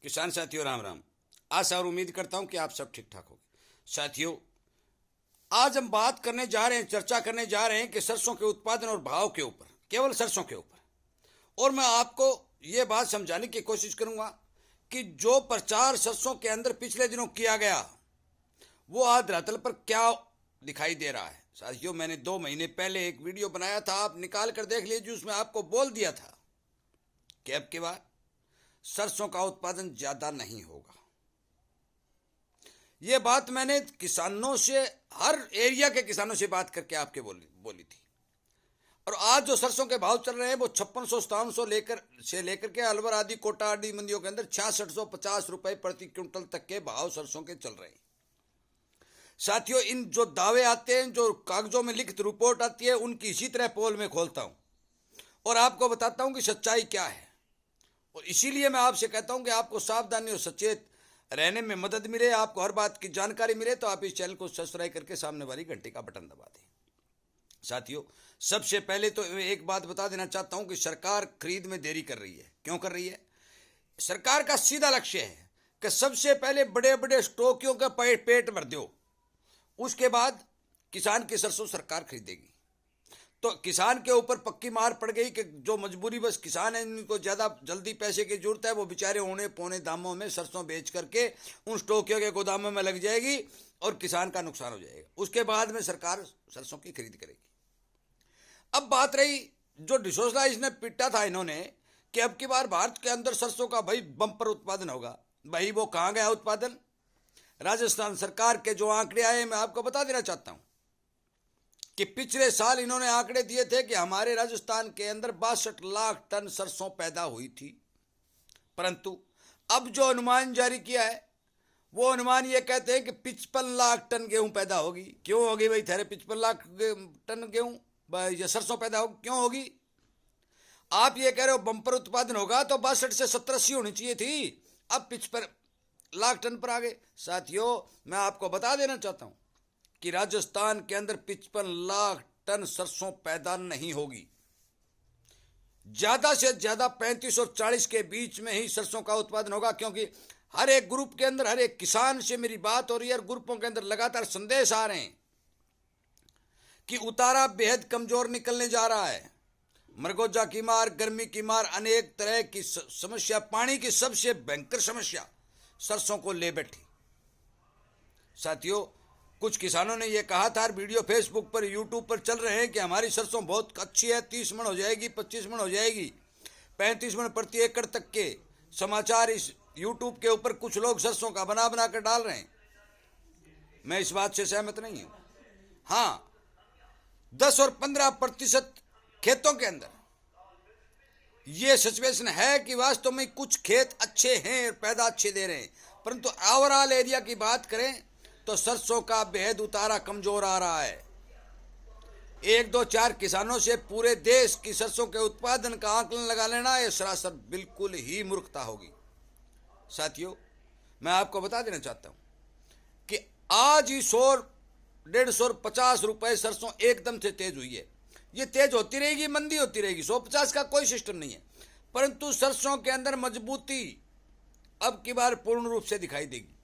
किसान साथियों राम राम। आशा और उम्मीद करता हूं कि आप सब ठीक ठाक होंगे। साथियों, आज हम बात करने जा रहे हैं, चर्चा करने जा रहे हैं कि सरसों के उत्पादन और भाव के ऊपर, केवल सरसों के ऊपर। और मैं आपको ये बात समझाने की कोशिश करूंगा कि जो प्रचार सरसों के अंदर पिछले दिनों किया गया वो आज धरातल पर क्या दिखाई दे रहा है। साथियों, मैंने 2 महीने पहले एक वीडियो बनाया था, आप निकाल कर देख लीजिए। उसमें आपको बोल दिया था कि अब की बार सरसों का उत्पादन ज्यादा नहीं होगा। यह बात मैंने किसानों से, हर एरिया के किसानों से बात करके आपके बोली थी। और आज जो सरसों के भाव चल रहे हैं वो 5600-5700 लेकर के अलवर आदि, कोटा आदि मंडियों के अंदर 6650 रुपए प्रति क्विंटल तक के भाव सरसों के चल रहे हैं। साथियों, इन जो दावे आते हैं, जो कागजों में लिखित रिपोर्ट आती है, उनकी इसी तरह पोल में खोलता हूं और आपको बताता हूं कि सच्चाई क्या है। और इसीलिए मैं आपसे कहता हूं कि आपको सावधानी और सचेत रहने में मदद मिले, आपको हर बात की जानकारी मिले, तो आप इस चैनल को सब्सक्राइब करके सामने वाली घंटी का बटन दबा दें। साथियों, सबसे पहले तो एक बात बता देना चाहता हूं कि सरकार खरीद में देरी कर रही है। क्यों कर रही है? सरकार का सीधा लक्ष्य है कि सबसे पहले बड़े बड़े स्टॉकियों का पेट भर दो, उसके बाद किसान की सरसों सरकार खरीदेगी। तो किसान के ऊपर पक्की मार पड़ गई कि जो मजबूरी बस किसान है, इनको ज़्यादा जल्दी पैसे की जरूरत है, वो बेचारे औने पौने दामों में सरसों बेच करके उन स्टोकियों के गोदामों में लग जाएगी और किसान का नुकसान हो जाएगा। उसके बाद में सरकार सरसों की खरीद करेगी। अब बात रही जो डिसोजा इसने पिटा था इन्होंने कि अब की बार भारत के अंदर सरसों का भाई बम्पर उत्पादन होगा। भाई वो कहाँ गया उत्पादन? राजस्थान सरकार के जो आंकड़े आए मैं आपको बता देना चाहता हूं कि पिछले साल इन्होंने आंकड़े दिए थे कि हमारे राजस्थान के अंदर 62 लाख टन सरसों पैदा हुई थी। परंतु अब जो अनुमान जारी किया है वो अनुमान ये कहते हैं कि 55 लाख टन गेहूं पैदा होगी। क्यों होगी भाई? तेरे 55 लाख टन गेहूं या सरसों पैदा होगी, क्यों होगी? आप ये कह रहे हो बंपर उत्पादन होगा तो 62 से 70-80 होनी चाहिए थी, अब 55 लाख टन पर आ गए। साथियों, मैं आपको बता देना चाहता हूं कि राजस्थान के अंदर 55 लाख टन सरसों पैदा नहीं होगी। ज्यादा से ज्यादा 35 और 40 के बीच में ही सरसों का उत्पादन होगा, क्योंकि हर एक ग्रुप के अंदर, हर एक किसान से मेरी बात हो रही है, ग्रुपों के अंदर लगातार संदेश आ रहे हैं कि उतारा बेहद कमजोर निकलने जा रहा है। मरगोजा की मार, गर्मी की मार, अनेक तरह की समस्या, पानी की सबसे भयंकर समस्या सरसों को ले बैठी। साथियों, कुछ किसानों ने यह कहा था, वीडियो फेसबुक पर, यूट्यूब पर चल रहे हैं कि हमारी सरसों बहुत अच्छी है, 30 मन हो जाएगी, 25 मन हो जाएगी, 35 मन प्रति एकड़ तक के समाचार इस यूट्यूब के ऊपर कुछ लोग सरसों का बना बना कर डाल रहे हैं। मैं इस बात से सहमत नहीं हूं। हाँ, 10 और 15% खेतों के अंदर यह सिचुएशन है कि वास्तव में कुछ खेत अच्छे हैं और पैदा अच्छे दे रहे हैं, परंतु ओवरऑल एरिया की बात करें तो सरसों का बेहद उतारा कमजोर आ रहा है। 1, 2, 4 किसानों से पूरे देश की सरसों के उत्पादन का आकलन लगा लेना, यह सरासर बिल्कुल ही मूर्खता होगी। साथियों, मैं आपको बता देना चाहता हूं कि आज ही 100-150 रुपए सरसों एकदम से तेज हुई है। ये तेज होती रहेगी, मंदी होती रहेगी, 150 का कोई सिस्टम नहीं है, परंतु सरसों के अंदर मजबूती अब की बार पूर्ण रूप से दिखाई देगी।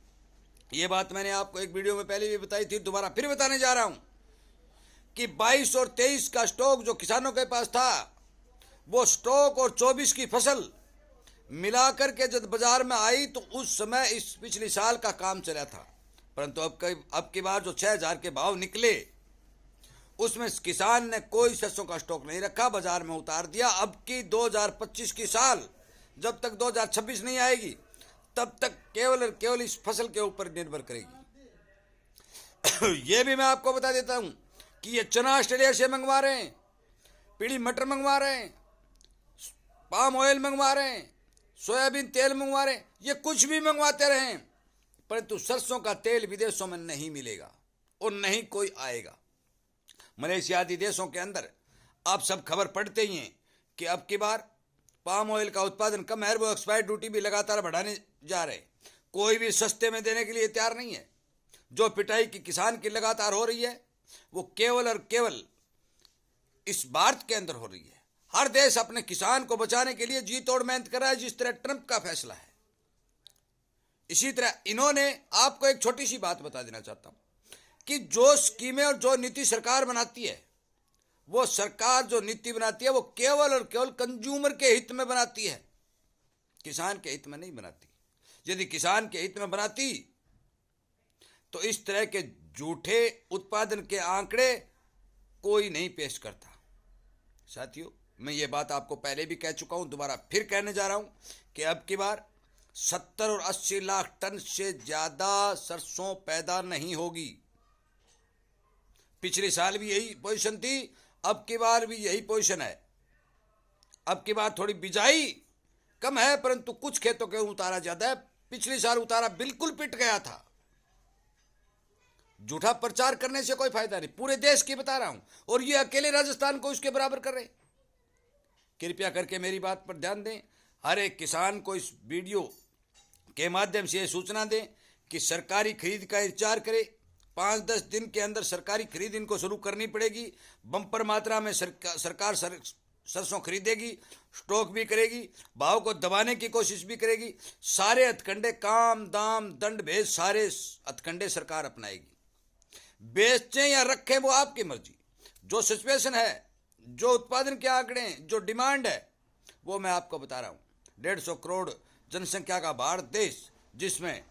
ये बात मैंने आपको एक वीडियो में पहले भी बताई थी, दोबारा फिर बताने जा रहा हूं कि 22 और 23 का स्टॉक जो किसानों के पास था, वो स्टॉक और 24 की फसल मिलाकर के जब बाजार में आई तो उस समय इस पिछले साल का काम चला था। परंतु अब की बार जो 6000 के भाव निकले उसमें किसान ने कोई सरसों का स्टॉक नहीं रखा, बाजार में उतार दिया। अब की 2025 की साल, जब तक 2026 नहीं आएगी तब तक केवल और केवल इस फसल के ऊपर निर्भर करेगी। यह भी मैं आपको बता देता हूं कि ये चना ऑस्ट्रेलिया से मंगवा रहे हैं, पीली मटर मंगवा रहे हैं, पाम ऑयल मंगवा रहे हैं, सोयाबीन तेल मंगवा रहे हैं, ये कुछ भी मंगवाते रहे, परंतु सरसों का तेल विदेशों में नहीं मिलेगा और नहीं कोई आएगा। मलेशिया आदि देशों के अंदर आप सब खबर पढ़ते ही हैं कि अब की बार पाम ऑयल का उत्पादन कम है, वो एक्सपायर ड्यूटी भी लगातार बढ़ाने जा रहे हैं। कोई भी सस्ते में देने के लिए तैयार नहीं है। जो पिटाई की किसान की लगातार हो रही है वो केवल और केवल इस भारत के अंदर हो रही है। हर देश अपने किसान को बचाने के लिए जी तोड़ मेहनत कर रहा है, जिस तरह ट्रंप का फैसला है। इसी तरह इन्होंने, आपको एक छोटी सी बात बता देना चाहता हूं कि जो स्कीमें और जो नीति सरकार बनाती है, वो सरकार जो नीति बनाती है वो केवल और केवल कंज्यूमर के हित में बनाती है, किसान के हित में नहीं बनाती। यदि किसान के हित में बनाती तो इस तरह के झूठे उत्पादन के आंकड़े कोई नहीं पेश करता। साथियों, मैं ये बात आपको पहले भी कह चुका हूं, दोबारा फिर कहने जा रहा हूं कि अब की बार 70 और 80 लाख टन से ज्यादा सरसों पैदा नहीं होगी। पिछले साल भी यही पोजीशन थी, अब की बार भी यही पोजीशन है। अब की बार थोड़ी बिजाई कम है, परंतु कुछ खेतों के उतारा ज्यादा है। पिछले साल उतारा बिल्कुल पिट गया था। झूठा प्रचार करने से कोई फायदा नहीं, पूरे देश की बता रहा हूं, और ये अकेले राजस्थान को इसके बराबर कर रहे। कृपया करके मेरी बात पर ध्यान दें। हर एक किसान को इस वीडियो के माध्यम से यह सूचना दें कि सरकारी खरीद का इंतजार करें। 5-10 दिन के अंदर सरकारी खरीद इनको शुरू करनी पड़ेगी। बम्पर मात्रा में सरकार सरसों खरीदेगी, स्टॉक भी करेगी, भाव को दबाने की कोशिश भी करेगी। सारे हथकंडे, काम दाम दंड भेद, सारे हथकंडे सरकार अपनाएगी। बेचें या रखें वो आपकी मर्जी। जो सिचुएशन है, जो उत्पादन के आंकड़े हैं, जो डिमांड है, वो मैं आपको बता रहा हूं। 150 करोड़ जनसंख्या का भारत देश, जिसमें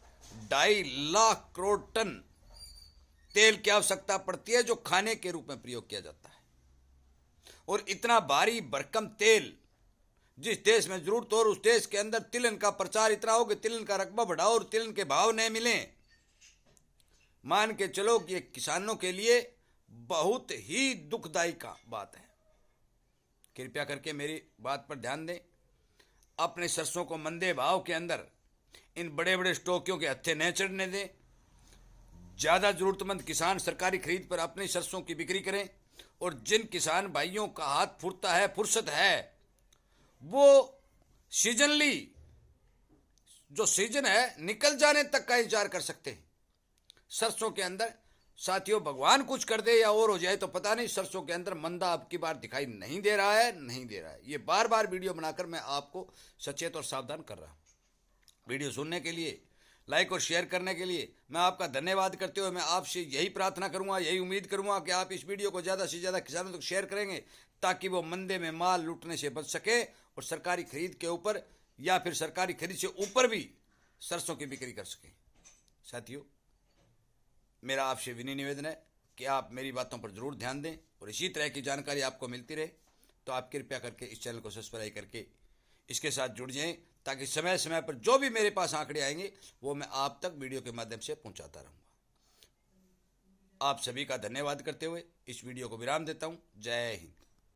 2.5 लाख करोड़ टन तेल की आवश्यकता पड़ती है, जो खाने के रूप में प्रयोग किया जाता है। और इतना भारी भरकम तेल जिस देश में जरूरत हो, और उस देश के अंदर तिलहन का प्रचार इतना हो कि तिलहन का रकबा बढ़ाओ और तिलहन के भाव नहीं मिले, मान के चलो कि किसानों के लिए बहुत ही दुखदायी का बात है। कृपया करके मेरी बात पर ध्यान दें। अपने सरसों को मंदे भाव के अंदर इन बड़े बड़े स्टॉकियों के हत्थे न चढ़ने दें। ज़्यादा ज़रूरतमंद किसान सरकारी खरीद पर अपनी सरसों की बिक्री करें, और जिन किसान भाइयों का हाथ फुरता है, फुर्सत है, वो सीजनली जो सीजन है निकल जाने तक का इंतजार कर सकते हैं सरसों के अंदर। साथियों, भगवान कुछ कर दे या और हो जाए तो पता नहीं, सरसों के अंदर मंदा अब की बार दिखाई नहीं दे रहा है, नहीं दे रहा है। ये बार बार वीडियो बनाकर मैं आपको सचेत और सावधान कर रहा हूँ। वीडियो सुनने के लिए, लाइक और शेयर करने के लिए मैं आपका धन्यवाद करते हुए मैं आपसे यही प्रार्थना करूंगा, यही उम्मीद करूंगा कि आप इस वीडियो को ज़्यादा से ज़्यादा किसानों तक शेयर करेंगे, ताकि वो मंदे में माल लूटने से बच सके और सरकारी खरीद के ऊपर या फिर सरकारी खरीद से ऊपर भी सरसों की बिक्री कर सकें। साथियों, मेरा आपसे विनम्र निवेदन है कि आप मेरी बातों पर जरूर ध्यान दें, और इसी तरह की जानकारी आपको मिलती रहे तो आप कृपया करके इस चैनल को सब्सक्राइब करके इसके साथ जुड़ जाएं, ताकि समय समय पर जो भी मेरे पास आंकड़े आएंगे वो मैं आप तक वीडियो के माध्यम से पहुंचाता रहूंगा। आप सभी का धन्यवाद करते हुए इस वीडियो को विराम देता हूं। जय हिंद।